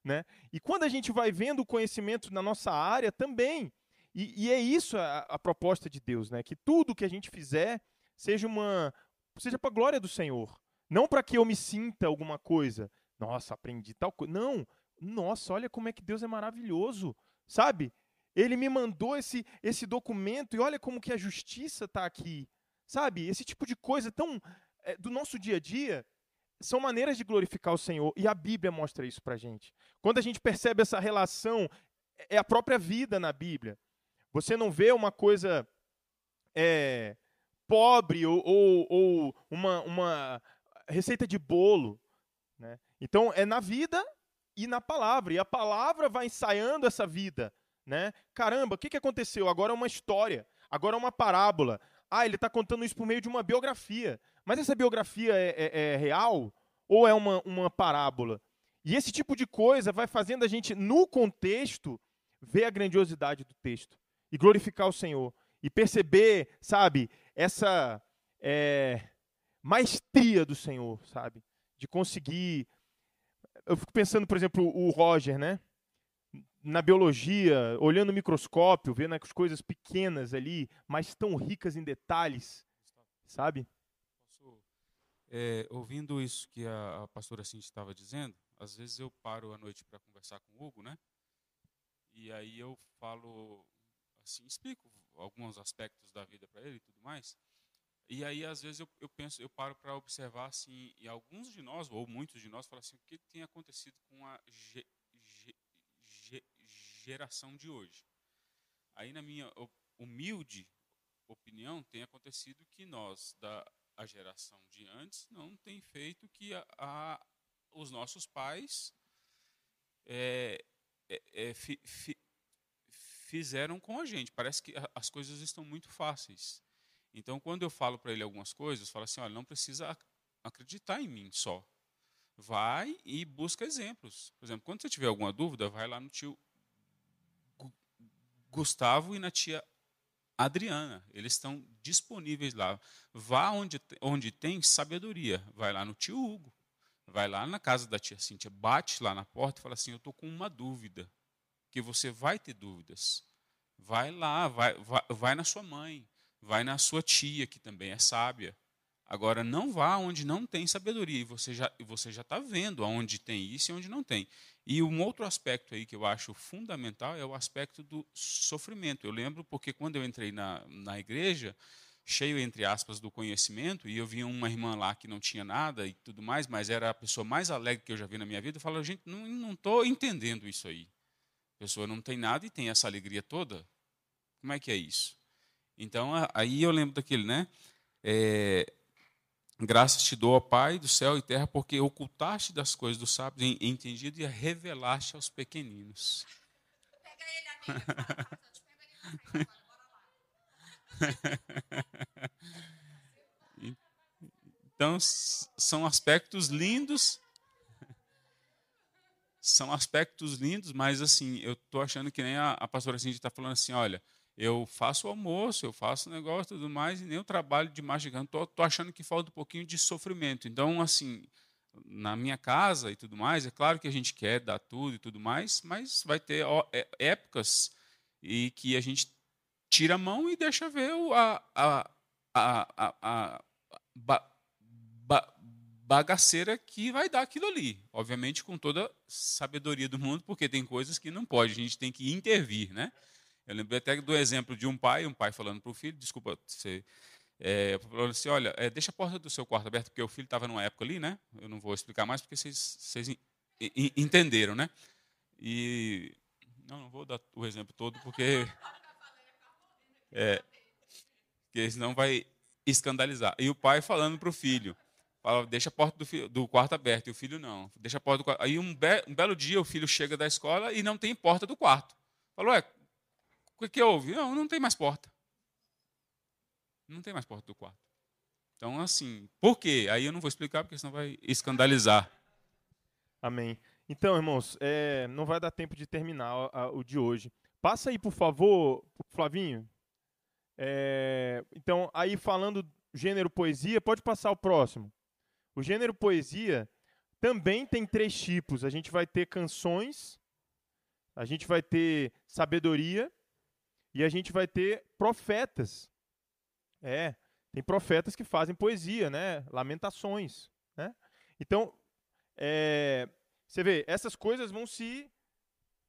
Né? E quando a gente vai vendo o conhecimento na nossa área também, e é isso a proposta de Deus, né? Que tudo que a gente fizer seja para a glória do Senhor. Não para que eu me sinta alguma coisa. Nossa, aprendi tal coisa. Não. Nossa, olha como é que Deus é maravilhoso. Sabe? Ele me mandou esse documento e olha como que a justiça está aqui. Sabe? Esse tipo de coisa tão do nosso dia a dia são maneiras de glorificar o Senhor. E a Bíblia mostra isso para a gente. Quando a gente percebe essa relação, é a própria vida na Bíblia. Você não vê uma coisa pobre ou uma receita de bolo. Né? Então, é na vida e na palavra. E a palavra vai ensaiando essa vida. Né? Caramba, o que aconteceu? Agora é uma história. Agora é uma parábola. Ele está contando isso por meio de uma biografia. Mas essa biografia é real ou é uma parábola? E esse tipo de coisa vai fazendo a gente, no contexto, ver a grandiosidade do texto e glorificar o Senhor. E perceber, sabe, essa maestria do Senhor, sabe? De conseguir... Eu fico pensando, por exemplo, o Roger, né? Na biologia, olhando o microscópio, vendo as coisas pequenas ali, mas tão ricas em detalhes, sabe? Ouvindo isso que a pastora Cintia estava dizendo, às vezes eu paro à noite para conversar com o Hugo, né? E aí eu falo, assim, explico alguns aspectos da vida para ele e tudo mais. E aí às vezes eu paro para observar assim, e alguns de nós ou muitos de nós falam assim, o que tem acontecido com a geração de hoje? Aí na minha humilde opinião tem acontecido que nós a geração de antes não tem feito o que os nossos pais fizeram com a gente. Parece que as coisas estão muito fáceis. Então, quando eu falo para ele algumas coisas, eu falo assim, olha, não precisa acreditar em mim só. Vai e busca exemplos. Por exemplo, quando você tiver alguma dúvida, vai lá no tio Gustavo e na tia Adriana, eles estão disponíveis lá. Vá onde tem sabedoria. Vai lá no tio Hugo. Vai lá na casa da tia Cíntia. Bate lá na porta e fala assim, eu estou com uma dúvida. Que você vai ter dúvidas. Vai lá, vai na sua mãe. Vai na sua tia, que também é sábia. Agora, não vá onde não tem sabedoria. E você já está vendo onde tem isso e onde não tem. E um outro aspecto aí que eu acho fundamental é o aspecto do sofrimento. Eu lembro porque quando eu entrei na igreja, cheio, entre aspas, do conhecimento, e eu vi uma irmã lá que não tinha nada e tudo mais, mas era a pessoa mais alegre que eu já vi na minha vida, eu falo, gente, não estou entendendo isso aí. A pessoa não tem nada e tem essa alegria toda. Como é que é isso? Então, aí eu lembro daquele, né? Graças te dou, ó Pai do céu e terra, porque ocultaste das coisas dos sábios entendido e revelaste aos pequeninos. Pega ele, amiga. Então, são aspectos lindos. São aspectos lindos, mas assim, eu estou achando que nem a pastora Cindy está falando assim, olha, eu faço o almoço, eu faço o negócio e tudo mais, e nem o trabalho de mastigando. Estou achando que falta um pouquinho de sofrimento. Então, assim, na minha casa e tudo mais, é claro que a gente quer dar tudo e tudo mais, mas vai ter épocas e que a gente tira a mão e deixa ver a ba- ba- bagaceira que vai dar aquilo ali. Obviamente, com toda a sabedoria do mundo, porque tem coisas que não pode, a gente tem que intervir, né? Eu lembrei até do exemplo de um pai falando para o filho, desculpa, você, falando assim, olha, deixa a porta do seu quarto aberta, porque o filho estava numa época ali, né? Eu não vou explicar mais, porque vocês entenderam, né? E não vou dar o exemplo todo, porque senão vai escandalizar. E o pai falando para o filho, fala, deixa a porta do quarto aberta, e o filho não, deixa a porta do quarto. Aí um belo dia o filho chega da escola e não tem porta do quarto. Falou, o que houve? Não, não tem mais porta. Não tem mais porta do quarto. Então, assim, por quê? Aí eu não vou explicar, porque senão vai escandalizar. Amém. Então, irmãos, não vai dar tempo de terminar o de hoje. Passa aí, por favor, Flavinho. Então, aí falando gênero poesia, pode passar o próximo. O gênero poesia também tem 3 tipos. A gente vai ter canções, a gente vai ter sabedoria e a gente vai ter profetas. Tem profetas que fazem poesia, né? Lamentações, né? Então, você vê, essas coisas vão se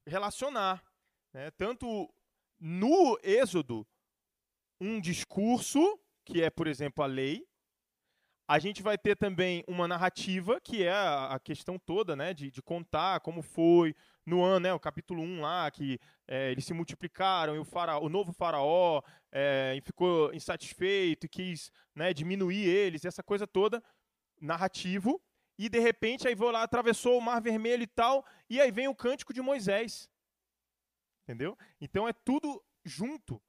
relacionar, né? Tanto no Êxodo, um discurso, que é, por exemplo, a lei. A gente vai ter também uma narrativa, que é a questão toda, né, de contar como foi no ano, né, o capítulo 1 lá, que eles se multiplicaram e o novo faraó ficou insatisfeito e quis, né, diminuir eles, essa coisa toda, narrativo. E, de repente, aí vou lá, atravessou o Mar Vermelho e tal, e aí vem o Cântico de Moisés. Entendeu? Então é tudo junto.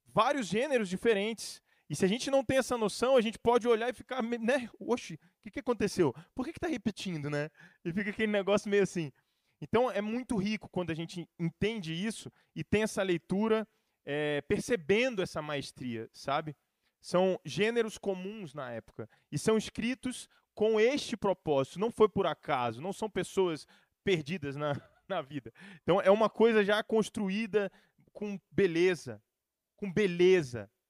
Vários gêneros diferentes. E se a gente não tem essa noção, a gente pode olhar e ficar, né? Oxe, o que aconteceu? Por que está repetindo, né? E fica aquele negócio meio assim. Então é muito rico quando a gente entende isso e tem essa leitura percebendo essa maestria, sabe? São gêneros comuns na época e são escritos com este propósito. Não foi por acaso, não são pessoas perdidas na vida. Então é uma coisa já construída com beleza,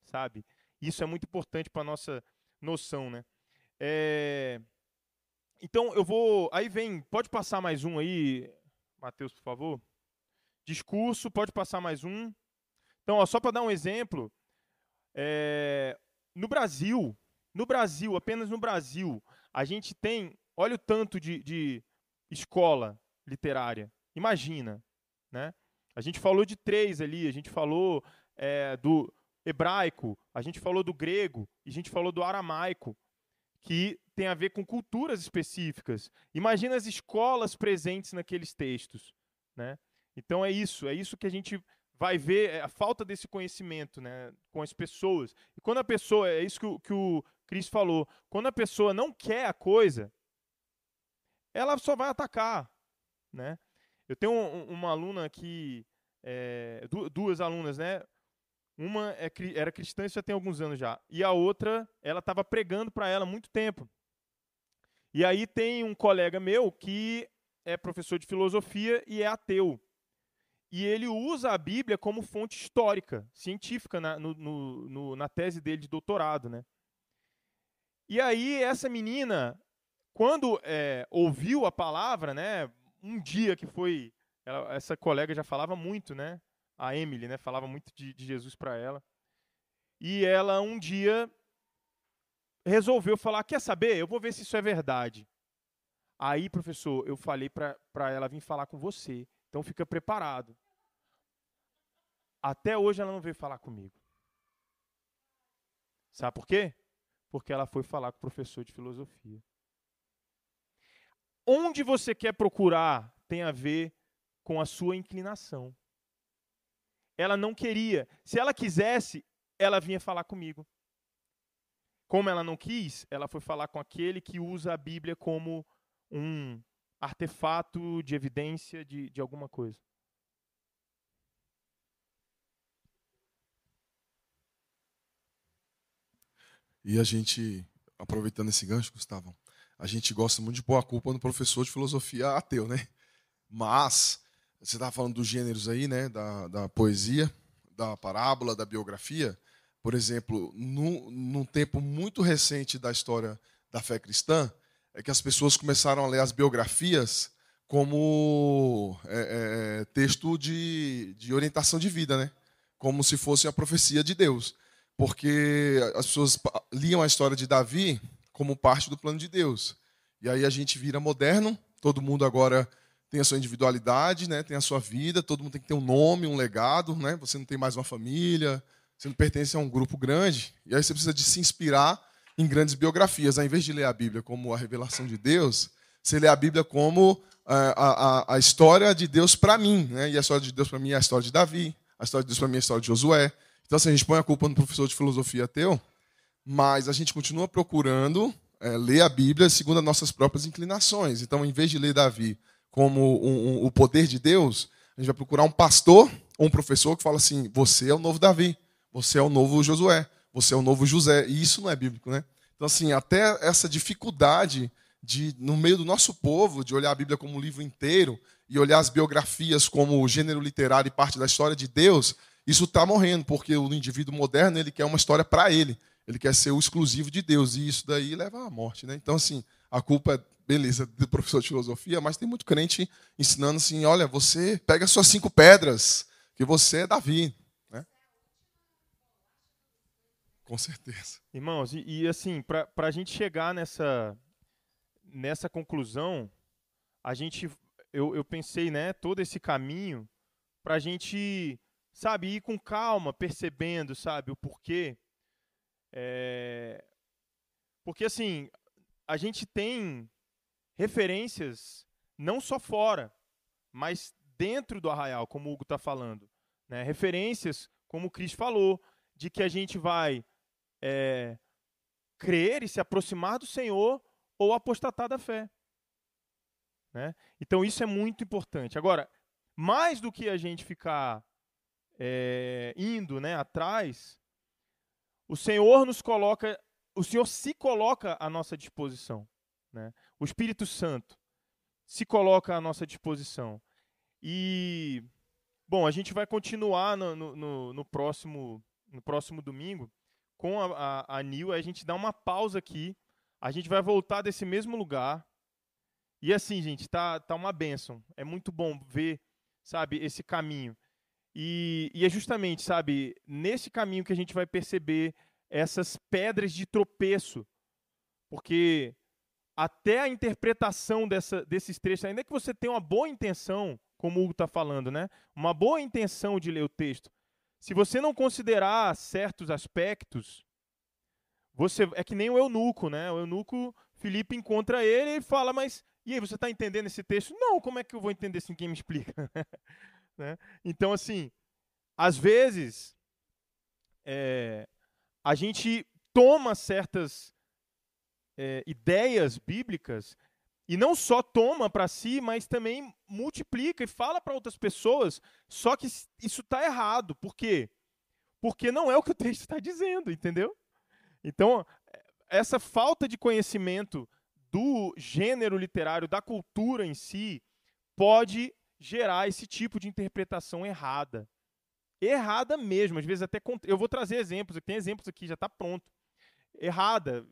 sabe? Isso é muito importante para a nossa noção, né? Então eu vou. Aí vem. Pode passar mais um aí, Matheus, por favor? Discurso, pode passar mais um. Então, ó, só para dar um exemplo, no Brasil, apenas no Brasil, a gente tem. Olha o tanto de escola literária. Imagina, né? A gente falou de 3 ali, a gente falou do hebraico, a gente falou do grego, e a gente falou do aramaico, que tem a ver com culturas específicas. Imagina as escolas presentes naqueles textos, né? Então é isso que a gente vai ver, a falta desse conhecimento, né, com as pessoas. E quando a pessoa, é isso que o Cris falou, quando a pessoa não quer a coisa, ela só vai atacar, né? Eu tenho uma aluna que, duas alunas, né? Uma era cristã, isso já tem alguns anos já. E a outra, ela estava pregando para ela há muito tempo. E aí tem um colega meu que é professor de filosofia e é ateu. E ele usa a Bíblia como fonte histórica, científica, na tese dele de doutorado, né? E aí essa menina, quando ouviu a palavra, né? Um dia que foi... essa colega já falava muito, né? A Emily, né? Falava muito de Jesus para ela. E ela, um dia, resolveu falar, quer saber? Eu vou ver se isso é verdade. Aí, professor, eu falei para ela vir falar com você. Então, fica preparado. Até hoje ela não veio falar comigo. Sabe por quê? Porque ela foi falar com o professor de filosofia. Onde você quer procurar tem a ver com a sua inclinação. Ela não queria. Se ela quisesse, ela vinha falar comigo. Como ela não quis, ela foi falar com aquele que usa a Bíblia como um artefato de evidência de alguma coisa. E a gente, aproveitando esse gancho, Gustavo, a gente gosta muito de pôr a culpa no professor de filosofia ateu, né? Mas você estava falando dos gêneros aí, né? Da poesia, da parábola, da biografia. Por exemplo, num tempo muito recente da história da fé cristã, é que as pessoas começaram a ler as biografias como texto de orientação de vida, né? Como se fosse a profecia de Deus. Porque as pessoas liam a história de Davi como parte do plano de Deus. E aí a gente vira moderno, todo mundo agora tem a sua individualidade, né? Tem a sua vida, todo mundo tem que ter um nome, um legado, né? Você não tem mais uma família, você não pertence a um grupo grande, e aí você precisa de se inspirar em grandes biografias. Ao invés de ler a Bíblia como a revelação de Deus, você lê a Bíblia como a história de Deus para mim, né? E a história de Deus para mim é a história de Davi, a história de Deus para mim é a história de Josué. Então, assim, a gente põe a culpa no professor de filosofia ateu, mas a gente continua procurando ler a Bíblia segundo as nossas próprias inclinações. Então, em vez de ler Davi como o poder de Deus, a gente vai procurar um pastor ou um professor que fala assim: você é o novo Davi, você é o novo Josué, você é o novo José. E isso não é bíblico, né? Então, assim, até essa dificuldade no meio do nosso povo, de olhar a Bíblia como um livro inteiro e olhar as biografias como gênero literário e parte da história de Deus, isso está morrendo, porque o indivíduo moderno ele quer uma história para ele. Ele quer ser o exclusivo de Deus, e isso daí leva à morte, né? Então, assim, a culpa é, beleza, do professor de filosofia, mas tem muito crente ensinando assim: olha, você pega as suas 5 pedras, que você é Davi, né? Com certeza. Irmãos, assim, para a gente chegar nessa conclusão, eu pensei, né, todo esse caminho para a gente, sabe, ir com calma, percebendo, sabe, o porquê. Porque, assim, a gente tem referências não só fora, mas dentro do Arraial, como o Hugo está falando, né? Referências, como o Cris falou, de que a gente vai crer e se aproximar do Senhor ou apostatar da fé, né? Então isso é muito importante. Agora, mais do que a gente ficar indo, né, atrás, o Senhor se coloca à nossa disposição, né? O Espírito Santo se coloca à nossa disposição. E, bom, a gente vai continuar no próximo domingo com a Nil. A gente dá uma pausa aqui, a gente vai voltar desse mesmo lugar. E assim, gente, tá uma bênção. É muito bom ver, sabe, esse caminho. E é justamente, sabe, nesse caminho que a gente vai perceber essas pedras de tropeço. Porque até a interpretação desses trechos, ainda que você tenha uma boa intenção, como o Hugo está falando, né? Uma boa intenção de ler o texto, se você não considerar certos aspectos, é que nem o eunuco, né? O eunuco, Filipe encontra ele e fala: mas e aí, você está entendendo esse texto? Não, como é que eu vou entender se ninguém me explica? Né? Então, assim, às vezes, a gente toma certas ideias bíblicas e não só toma para si, mas também multiplica e fala para outras pessoas, só que isso está errado. Por quê? Porque não é o que o texto está dizendo, entendeu? Então, essa falta de conhecimento do gênero literário, da cultura em si, pode gerar esse tipo de interpretação errada. Errada mesmo, às vezes até... Eu vou trazer exemplos, tem exemplos aqui, já está pronto. Errada.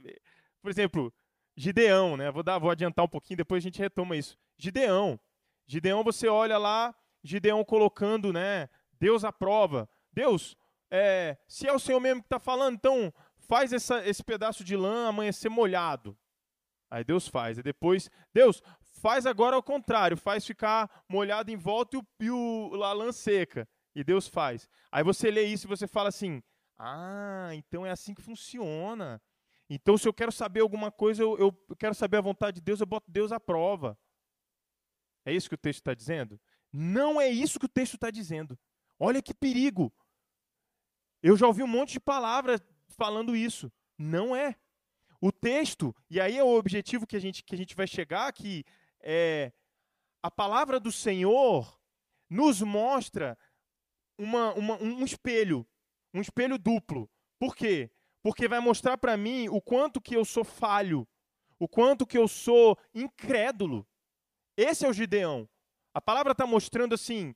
Por exemplo, Gideão, né? Vou adiantar um pouquinho, depois a gente retoma isso. Gideão, você olha lá, Gideão colocando, né, Deus à prova. Deus, se é o Senhor mesmo que está falando, então faz esse pedaço de lã amanhecer molhado. Aí Deus faz. E depois, Deus, faz agora ao contrário, faz ficar molhado em volta e a lã seca. E Deus faz. Aí você lê isso e você fala assim: ah, então é assim que funciona. Então, se eu quero saber alguma coisa, eu quero saber a vontade de Deus, eu boto Deus à prova. É isso que o texto está dizendo? Não é isso que o texto está dizendo. Olha que perigo. Eu já ouvi um monte de palavras falando isso. Não é. O texto, e aí é o objetivo que a gente vai chegar, que a palavra do Senhor nos mostra um espelho duplo. Por quê? Porque vai mostrar para mim o quanto que eu sou falho, o quanto que eu sou incrédulo. Esse é o Gideão. A palavra está mostrando assim,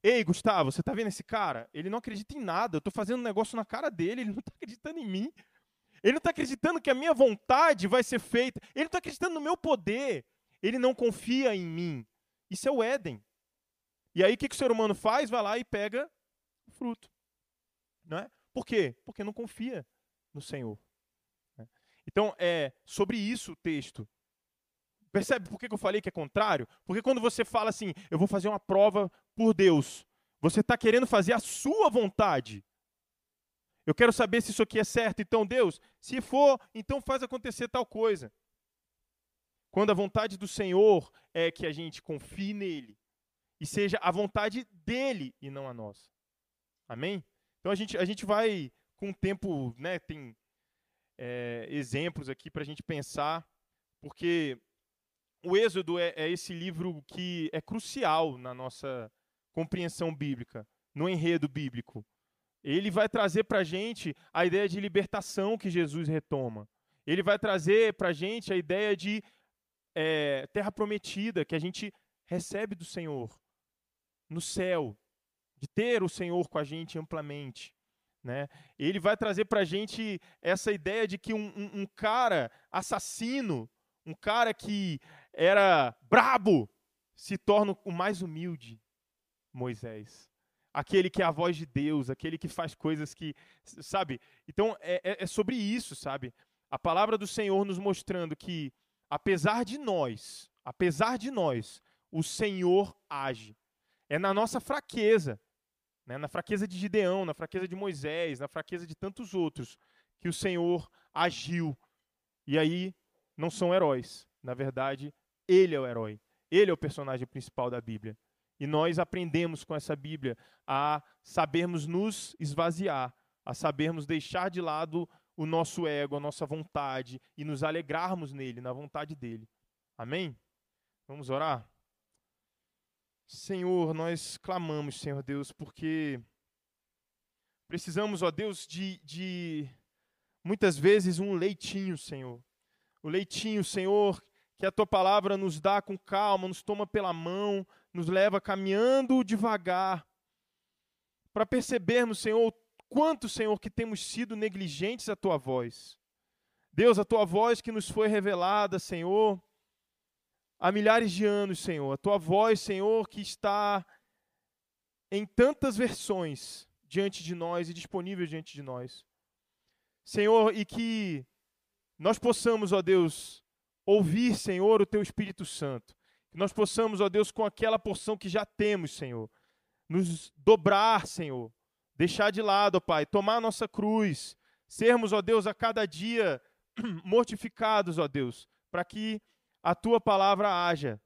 ei, Gustavo, você está vendo esse cara? Ele não acredita em nada, eu estou fazendo um negócio na cara dele, ele não está acreditando em mim. Ele não está acreditando que a minha vontade vai ser feita. Ele não está acreditando no meu poder. Ele não confia em mim. Isso é o Éden. E aí o que o ser humano faz? Vai lá e pega o fruto. Não é? Por quê? Porque não confia no Senhor. Então, é sobre isso o texto. Percebe por que eu falei que é contrário? Porque quando você fala assim, eu vou fazer uma prova por Deus, você está querendo fazer a sua vontade. Eu quero saber se isso aqui é certo. Então, Deus, se for, então faz acontecer tal coisa. Quando a vontade do Senhor é que a gente confie nele e seja a vontade dele e não a nossa. Amém? Então, a gente vai, com o tempo, né, tem exemplos aqui para a gente pensar, porque o Êxodo é esse livro que é crucial na nossa compreensão bíblica, no enredo bíblico. Ele vai trazer para a gente a ideia de libertação que Jesus retoma. Ele vai trazer para a gente a ideia de terra prometida, que a gente recebe do Senhor no céu, de ter o Senhor com a gente amplamente. Né? Ele vai trazer para a gente essa ideia de que um cara assassino, um cara que era brabo, se torna o mais humilde, Moisés. Aquele que é a voz de Deus, aquele que faz coisas que, sabe? Então, é sobre isso, sabe? A palavra do Senhor nos mostrando que, apesar de nós, o Senhor age. É na nossa fraqueza, né? Na fraqueza de Gideão, na fraqueza de Moisés, na fraqueza de tantos outros, que o Senhor agiu. E aí, não são heróis. Na verdade, ele é o herói. Ele é o personagem principal da Bíblia. E nós aprendemos com essa Bíblia a sabermos nos esvaziar, a sabermos deixar de lado o nosso ego, a nossa vontade e nos alegrarmos nele, na vontade dele. Amém? Vamos orar? Senhor, nós clamamos, Senhor Deus, porque precisamos, ó Deus, de muitas vezes um leitinho, Senhor. O leitinho, Senhor, que a Tua palavra nos dá com calma, nos toma pela mão, nos leva caminhando devagar, para percebermos, Senhor, quanto, Senhor, que temos sido negligentes à Tua voz. Deus, a Tua voz que nos foi revelada, Senhor, há milhares de anos, Senhor. A Tua voz, Senhor, que está em tantas versões diante de nós e disponível diante de nós. Senhor, e que nós possamos, ó Deus, ouvir, Senhor, o Teu Espírito Santo. Que nós possamos, ó Deus, com aquela porção que já temos, Senhor, nos dobrar, Senhor, deixar de lado, ó Pai, tomar a nossa cruz, sermos, ó Deus, a cada dia mortificados, ó Deus, para que a Tua palavra haja,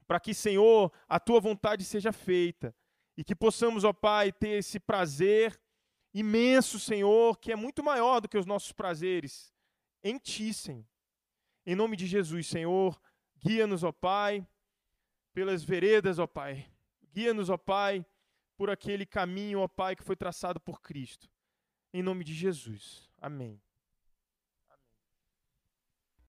para que, Senhor, a Tua vontade seja feita, e que possamos, ó Pai, ter esse prazer imenso, Senhor, que é muito maior do que os nossos prazeres, em Ti, Senhor. Em nome de Jesus, Senhor, guia-nos, ó Pai, pelas veredas, ó Pai. Guia-nos, ó Pai, por aquele caminho, ó Pai, que foi traçado por Cristo. Em nome de Jesus. Amém.